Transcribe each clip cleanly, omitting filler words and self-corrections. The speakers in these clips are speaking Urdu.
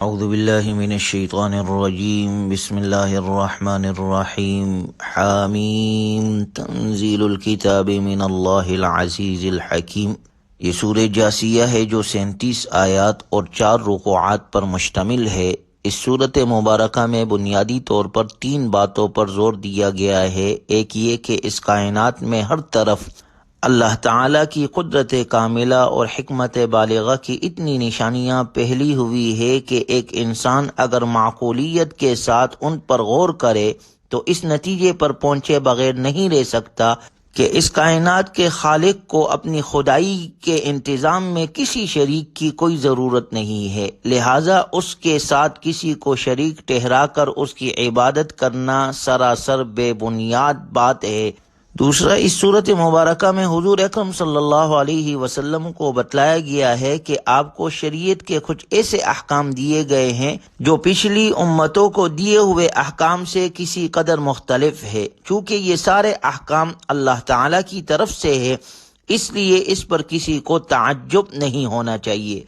اعوذ باللہ من الشیطان الرجیم بسم اللہ الرحمن الرحیم حامیم تنزیل الکتاب من اللہ العزیز الحکیم۔ یہ سورہ جاثیہ ہے جو 37 آیات اور 4 رکوعات پر مشتمل ہے۔ اس صورت مبارکہ میں بنیادی طور پر 3 باتوں پر زور دیا گیا ہے۔ ایک یہ کہ اس کائنات میں ہر طرف اللہ تعالیٰ کی قدرت کاملہ اور حکمت بالغہ کی اتنی نشانیاں پھیلی ہوئی ہے کہ ایک انسان اگر معقولیت کے ساتھ ان پر غور کرے تو اس نتیجے پر پہنچے بغیر نہیں رہ سکتا کہ اس کائنات کے خالق کو اپنی خدائی کے انتظام میں کسی شریک کی کوئی ضرورت نہیں ہے، لہٰذا اس کے ساتھ کسی کو شریک ٹھہرا کر اس کی عبادت کرنا سراسر بے بنیاد بات ہے۔ دوسرا، اس صورت مبارکہ میں حضور اکرم صلی اللہ علیہ وسلم کو بتلایا گیا ہے کہ آپ کو شریعت کے کچھ ایسے احکام دیے گئے ہیں جو پچھلی امتوں کو دیے ہوئے احکام سے کسی قدر مختلف ہے۔ چونکہ یہ سارے احکام اللہ تعالیٰ کی طرف سے ہے، اس لیے اس پر کسی کو تعجب نہیں ہونا چاہیے۔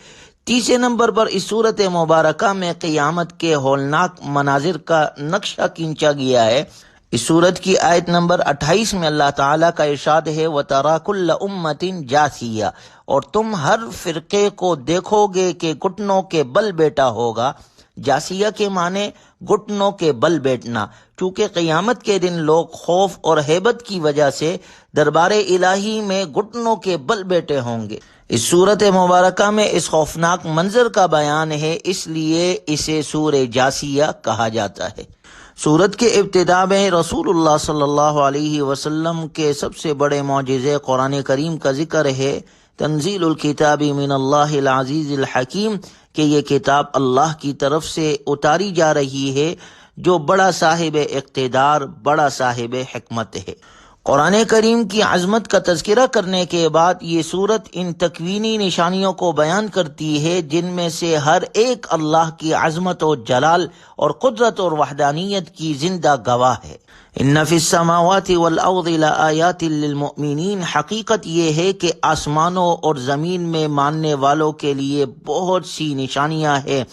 تیسرے نمبر پر اس صورت مبارکہ میں قیامت کے ہولناک مناظر کا نقشہ کھینچا گیا ہے۔ اس صورت کی آیت نمبر 28 میں اللہ تعالیٰ کا ارشاد ہے وَتَرَى كُلَّ أُمَّةٍ جَاثِيَةً، اور تم ہر فرقے کو دیکھو گے کہ گھٹنوں کے بل بیٹھا ہوگا۔ جاسیہ کے معنی گھٹنوں کے بل بیٹھنا، چونکہ قیامت کے دن لوگ خوف اور ہیبت کی وجہ سے دربار الہی میں گھٹنوں کے بل بیٹھے ہوں گے۔ اس صورت مبارکہ میں اس خوفناک منظر کا بیان ہے، اس لیے اسے سورہ جاسیہ کہا جاتا ہے۔ سورت کے ابتدا میں رسول اللہ صلی اللہ علیہ وسلم کے سب سے بڑے معجزے قرآن کریم کا ذکر ہے۔ تنزیل الکتاب من اللہ العزیز الحکیم، کہ یہ کتاب اللہ کی طرف سے اتاری جا رہی ہے جو بڑا صاحب اقتدار، بڑا صاحب حکمت ہے۔ قرآن کریم کی عظمت کا تذکرہ کرنے کے بعد یہ سورت ان تکوینی نشانیوں کو بیان کرتی ہے جن میں سے ہر ایک اللہ کی عظمت و جلال اور قدرت اور وحدانیت کی زندہ گواہ ہے۔ ان فی السماوات والارض لآیات للمؤمنین، حقیقت یہ ہے کہ آسمانوں اور زمین میں ماننے والوں کے لیے بہت سی نشانیاں ہیں۔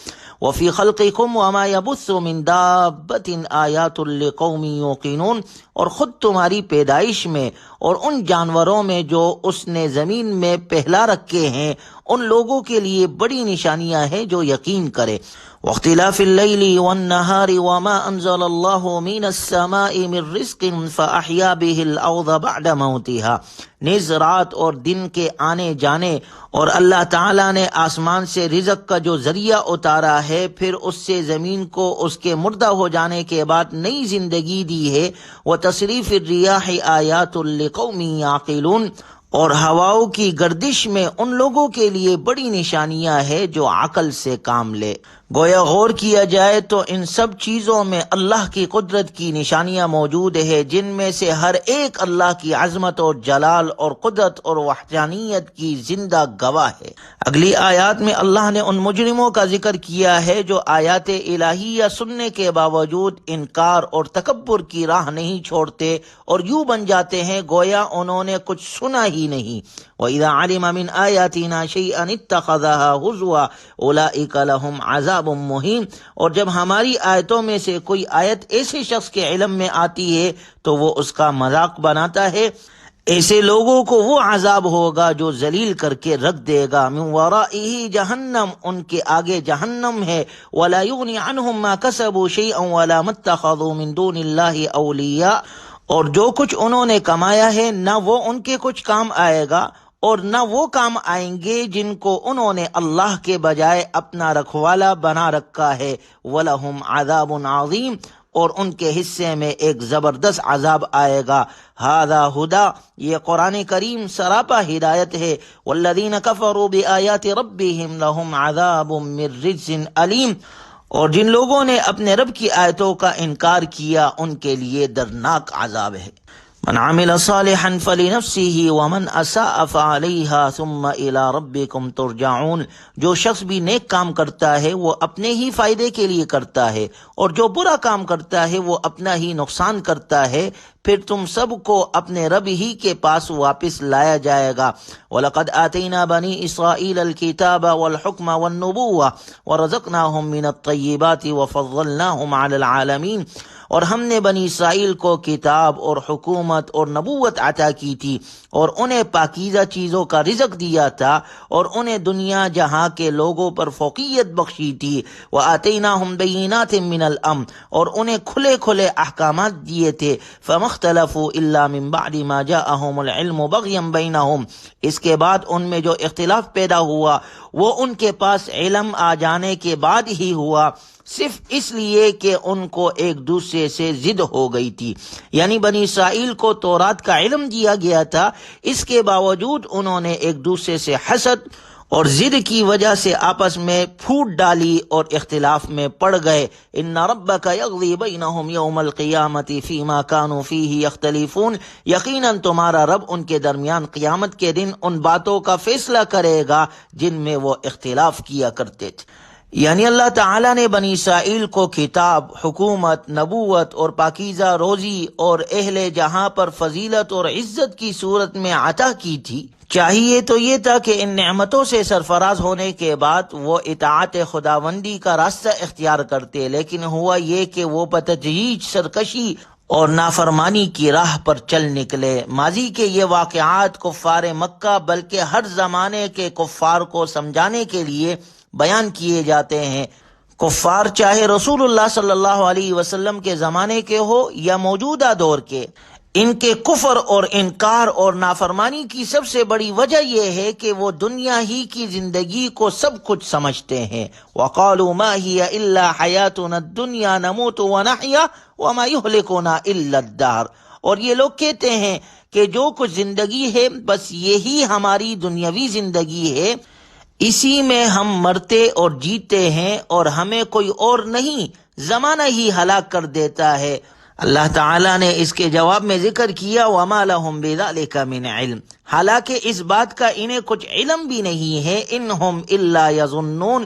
وفی خلقکم وما یبث من دابۃ آیات لقوم یوقنون، اور خود تمہاری پیدائش میں اور ان جانوروں میں جو اس نے زمین میں پھیلا رکھے ہیں ان لوگوں کے لیے بڑی نشانیاں ہیں جو یقین کرے۔ واختلاف اللیل والنہار وما انزل اللہ من السماء من رزق فاحیا به الارض بعد موتها، نیز رات اور دن کے آنے جانے اور اللہ تعالیٰ نے آسمان سے رزق کا جو ذریعہ اتارا ہے پھر اس سے زمین کو اس کے مردہ ہو جانے کے بعد نئی زندگی دی ہے۔ وتصریف الریاح آیات لقوم یعقلون، اور ہواؤں کی گردش میں ان لوگوں کے لیے بڑی نشانیاں ہیں جو عقل سے کام لے۔ گویا غور کیا جائے تو ان سب چیزوں میں اللہ کی قدرت کی نشانیاں موجود ہیں جن میں سے ہر ایک اللہ کی عظمت اور جلال اور قدرت اور وحدانیت کی زندہ گواہ ہے۔ اگلی آیات میں اللہ نے ان مجرموں کا ذکر کیا ہے جو آیات الہیہ سننے کے باوجود انکار اور تکبر کی راہ نہیں چھوڑتے اور یوں بن جاتے ہیں گویا انہوں نے کچھ سنا ہی نہیں۔ وَإِذَا عَلِمَ مِنْ آيَاتِنَا شَيْئًا اتَّخَذَهَا هُزُوًا أُولَئِكَ لَهُمْ عَذَابٌ مُّهِينٌ، اور جب ہماری آیتوں میں سے کوئی آیت ایسے شخص کے علم میں آتی ہے تو وہ اس کا مذاق بناتا ہے، ایسے لوگوں کو وہ عذاب ہوگا جو ذلیل کر کے رکھ دے گا۔ من ورائہ جہنم، ان کے آگے جہنم ہے۔ ولا یغنی عنہم ما کسبوا شیئا ولا ما اتخذوا من دون اللہ اولیاء، اور جو کچھ انہوں نے کمایا ہے نہ وہ ان کے کچھ کام آئے گا اور نہ وہ کام آئیں گے جن کو انہوں نے اللہ کے بجائے اپنا رکھوالا بنا رکھا ہے۔ وَلَهُمْ عَذَابٌ عَظِيمٌ، اور ان کے حصے میں ایک زبردست عذاب آئے گا۔ ھذا ھدی، یہ قرآن کریم سراپا ہدایت ہے۔ والذین کفروا بآیات ربہم لہم عذاب من رجز علیم، اور جن لوگوں نے اپنے رب کی آیتوں کا انکار کیا ان کے لیے دردناک عذاب ہے۔ من عمل صالحا فلنفسه ومن اساء فعليها ثم الى ربكم ترجعون، جو شخص بھی نیک کام کرتا ہے وہ اپنے ہی فائدے کے لیے کرتا ہے، اور جو برا کام کرتا ہے وہ اپنا ہی نقصان کرتا ہے، پھر تم سب کو اپنے رب ہی کے پاس واپس لایا جائے گا۔ وَلَقَدْ آتَيْنَا بَنِي إِسْرَائِيلَ الْكِتَابَ وَالْحُكْمَ وَالنُّبُوَّةَ وَرَزَقْنَاهُمْ مِنَ الطَّيِّبَاتِ وَفَضَّلْنَاهُمْ عَلَى الْعَالَمِينَ، اور ہم نے بنی اسرائیل کو کتاب اور حکومت اور نبوت عطا کی تھی، اور انہیں پاکیزہ چیزوں کا رزق دیا تھا، اور انہیں دنیا جہاں کے لوگوں پر فوقیت بخشی تھی۔ وَآتَيْنَاهُمْ بَيِّنَاتٍ مِّنَ الْأَمْرِ، اور انہیں کھلے کھلے احکامات دیے تھے۔ فَمَا اخْتَلَفُوا إِلَّا مِن بَعْدِ مَا جَاءَهُمُ الْعِلْمُ بَغْيًا بَيْنَهُمْ، اس کے بعد ان میں جو اختلاف پیدا ہوا وہ ان کے پاس علم آ جانے کے بعد ہی ہوا، صرف اس لیے کہ ان کو ایک دوسرے سے ضد ہو گئی تھی۔ یعنی بنی اسرائیل کو تورات کا علم دیا گیا تھا، اس کے باوجود انہوں نے ایک دوسرے سے حسد اور ضد کی وجہ سے آپس میں پھوٹ ڈالی اور اختلاف میں پڑ گئے۔ ان ربک یقضی بینہم یوم القیامۃ فیما کانوا فیہ یختلفون، یقیناً تمہارا رب ان کے درمیان قیامت کے دن ان باتوں کا فیصلہ کرے گا جن میں وہ اختلاف کیا کرتے تھے۔ یعنی اللہ تعالیٰ نے بنی اسرائیل کو کتاب، حکومت، نبوت اور پاکیزہ روزی اور اہل جہاں پر فضیلت اور عزت کی صورت میں عطا کی تھی۔ چاہیے تو یہ تھا کہ ان نعمتوں سے سرفراز ہونے کے بعد وہ اطاعت خداوندی کا راستہ اختیار کرتے، لیکن ہوا یہ کہ وہ بتدریج سرکشی اور نافرمانی کی راہ پر چل نکلے۔ ماضی کے یہ واقعات کفار مکہ بلکہ ہر زمانے کے کفار کو سمجھانے کے لیے بیان کیے جاتے ہیں۔ کفار چاہے رسول اللہ صلی اللہ علیہ وسلم کے زمانے کے ہو یا موجودہ دور کے، ان کے کفر اور انکار اور نافرمانی کی سب سے بڑی وجہ یہ ہے کہ وہ دنیا ہی کی زندگی کو سب کچھ سمجھتے ہیں۔ وَقَالُوا مَا هِيَ إِلَّا حَيَاتُنَا الدُّنْيَا نَمُوتُ وَنَحْيَا وَمَا يُهْلِكُنَا إِلَّا الدَّهْرُ، اور یہ لوگ کہتے ہیں کہ جو کچھ زندگی ہے بس یہی ہماری دنیاوی زندگی ہے، اسی میں ہم مرتے اور جیتے ہیں، اور ہمیں کوئی اور نہیں، زمانہ ہی ہلاک کر دیتا ہے۔ اللہ تعالیٰ نے اس کے جواب میں ذکر کیا وَمَا لَهُم بِذَلِكَ مِنْ عِلْمٍ، حالانکہ اس بات کا انہیں کچھ علم بھی نہیں ہے، إِنْهُمْ إِلَّا يَظُنُّونَ،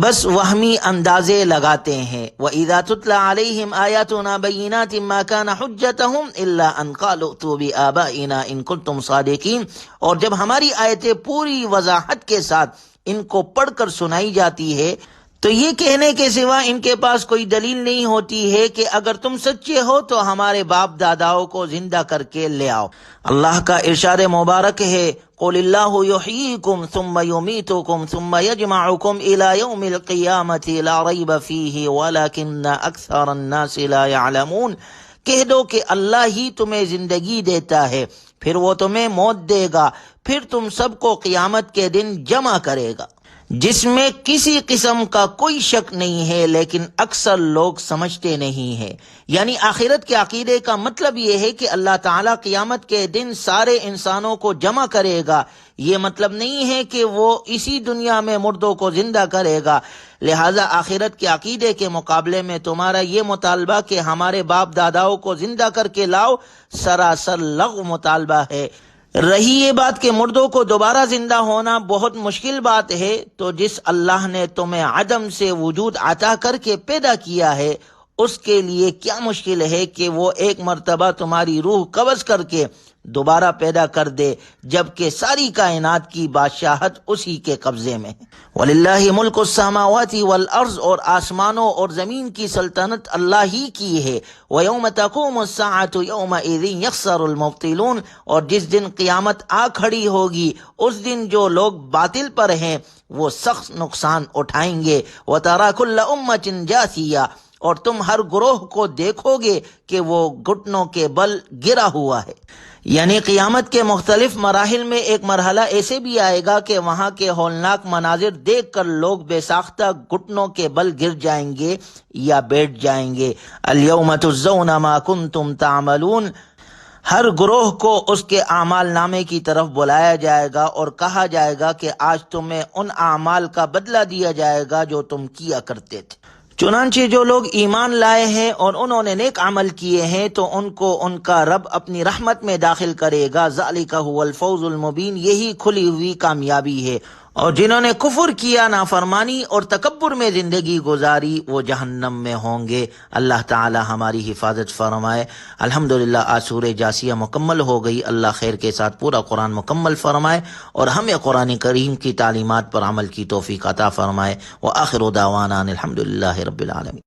بس وہمی اندازے لگاتے ہیں۔ وَإِذَا تُتْلَى عَلَيْهِمْ آيَاتُنَا بَيِّنَاتٍ مَا كَانَ حُجَّتُهُمْ إِلَّا أَنْ قَالُوا ائْتُوا بِآبَائِنَا إِن كُنتُمْ صَادِقِينَ، اور جب ہماری آیتیں پوری وضاحت کے ساتھ ان کو پڑھ کر سنائی جاتی ہے تو یہ کہنے کے سوا ان کے پاس کوئی دلیل نہیں ہوتی ہے کہ اگر تم سچے ہو تو ہمارے باپ داداؤں کو زندہ کر کے لے آؤ۔ اللہ کا ارشاد مبارک ہے قُلِ اللَّهُ يُحْيِيكُمْ ثُمَّ يُمِيتُكُمْ ثُمَّ يَجْمَعُكُمْ إِلَى يَوْمِ الْقِيَامَةِ لَا رَيْبَ فِيهِ وَلَكِنَّ أَكْثَرَ النَّاسِ لَا يَعْلَمُونَ، کہہ دو کہ اللہ ہی تمہیں زندگی دیتا ہے، پھر وہ تمہیں موت دے گا، پھر تم سب کو قیامت کے دن جمع کرے گا، جس میں کسی قسم کا کوئی شک نہیں ہے، لیکن اکثر لوگ سمجھتے نہیں ہیں۔ یعنی آخرت کے عقیدے کا مطلب یہ ہے کہ اللہ تعالیٰ قیامت کے دن سارے انسانوں کو جمع کرے گا، یہ مطلب نہیں ہے کہ وہ اسی دنیا میں مردوں کو زندہ کرے گا۔ لہذا آخرت کے عقیدے کے مقابلے میں تمہارا یہ مطالبہ کہ ہمارے باپ داداؤں کو زندہ کر کے لاؤ سراسر لغو مطالبہ ہے۔ رہی یہ بات کہ مردوں کو دوبارہ زندہ ہونا بہت مشکل بات ہے، تو جس اللہ نے تمہیں عدم سے وجود عطا کر کے پیدا کیا ہے اس کے لیے کیا مشکل ہے کہ وہ ایک مرتبہ تمہاری روح قبض کر کے دوبارہ پیدا کر دے، جبکہ ساری کائنات کی بادشاہت اسی کے قبضے میں ہے۔ وَلِلَّهِ مُلْكُ السَّمَاوَاتِ وَالْأَرْضِ، اور آسمانوں اور زمین کی سلطنت اللہ ہی کی ہے۔ وَيَوْمَ تَقُومُ السَّاعَةُ يَوْمَئِذٍ يَخْسَرُ الْمُبْطِلُونَ، اور جس دن قیامت آ کھڑی ہوگی اس دن جو لوگ باطل پر ہیں وہ سخت نقصان اٹھائیں گے۔ وَتَرَى كُلَّ أُمَّةٍ جَاثِيَةً، اور تم ہر گروہ کو دیکھو گے کہ وہ گھٹنوں کے بل گرا ہوا ہے۔ یعنی قیامت کے مختلف مراحل میں ایک مرحلہ ایسے بھی آئے گا کہ وہاں کے ہولناک مناظر دیکھ کر لوگ بے ساختہ گھٹنوں کے بل گر جائیں گے یا بیٹھ جائیں گے۔ الْيَوْمَ تُجْزَوْنَ مَا كُنْتُمْ تَعْمَلُونَ، ہر گروہ کو اس کے اعمال نامے کی طرف بلایا جائے گا اور کہا جائے گا کہ آج تمہیں ان اعمال کا بدلہ دیا جائے گا جو تم کیا کرتے تھے۔ چنانچہ جو لوگ ایمان لائے ہیں اور انہوں نے نیک عمل کیے ہیں تو ان کو ان کا رب اپنی رحمت میں داخل کرے گا۔ ذالک هو الفوز المبین، یہی کھلی ہوئی کامیابی ہے۔ اور جنہوں نے کفر کیا، نافرمانی اور تکبر میں زندگی گزاری، وہ جہنم میں ہوں گے۔ اللہ تعالی ہماری حفاظت فرمائے۔ الحمدللہ آج سورہ جاسیہ مکمل ہو گئی۔ اللہ خیر کے ساتھ پورا قرآن مکمل فرمائے اور ہمیں قرآن کریم کی تعلیمات پر عمل کی توفیق عطا فرمائے۔ وآخر دعوانا الحمدللہ رب العالمین۔